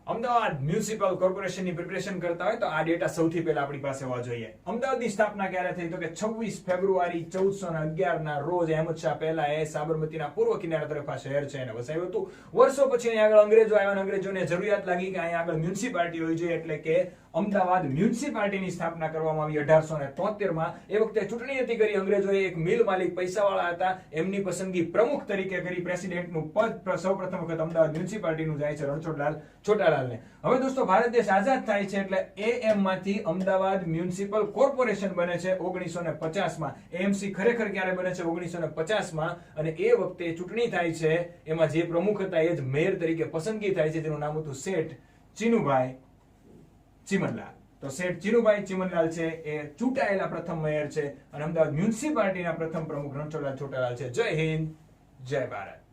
Ahmedabad municipal કોર્પોરેશનની preparation કરતા હોય તો આ ડેટા સૌથી પહેલા આપણી પાસે હોવા જોઈએ. અમદાવાદની સ્થાપના ક્યારે થઈ? તો કે 26 ફેબ્રુઆરી 1411 ના રોજ અહેમદ શાહ પહેલાએ સાબરમતીના પૂર્વ કિનારા તરફ આ શહેર છે એને વસાવ્યું હતું. વર્ષો પછી અહીં આગળ અંગ્રેજો આવ્યા અને અંગ્રેજોને જરૂરિયાત લાગી કે અહીંયા આગળ મ્યુનિસિપાલિટી હોવી જોઈએ, એટલે કે અમદાવાદ મ્યુનિસિપાલિટીની સ્થાપના કરવામાં આવી 1873 માં. એ વખતે ચૂંટણી હતી કરી અંગ્રેજોએ. એક મિલ માલિક પૈસાવાળા હતા, એમની પસંદગી પ્રમુખ તરીકે કરી. પ્રેસિડેન્ટનું પદ સૌપ્રથમ વખત અમદાવાદ મ્યુનિસિપાલિટીનું જાય છે રણછોડલાલ છોટાલાલને. હવે દોસ્તો, ભારત દેશ આઝાદ થાય છે એટલે એએમ માંથી અમદાવાદ મ્યુનિસિપલ કોર્પોરેશન બને છે 1950 માં. એએમસી ખરેખર ક્યારે બને છે? 1950 માં. અને એ વખતે ચૂંટણી થાય છે, એમાં જે પ્રમુખ હતા એ જ મેયર તરીકે પસંદગી થાય છે, જેનું નામ હતું શેઠ ચિનુભાઈ ચીમનલાલ. તો શેઠ ચિનુભાઈ ચીમનલાલ છે એ ચૂંટાયેલા પ્રથમ મેયર છે અને અમદાવાદ મ્યુનિસિપાલિટીના પ્રથમ પ્રમુખ રણછોડલાલ છોટાલાલ છે. જય હિન્દ, જય ભારત.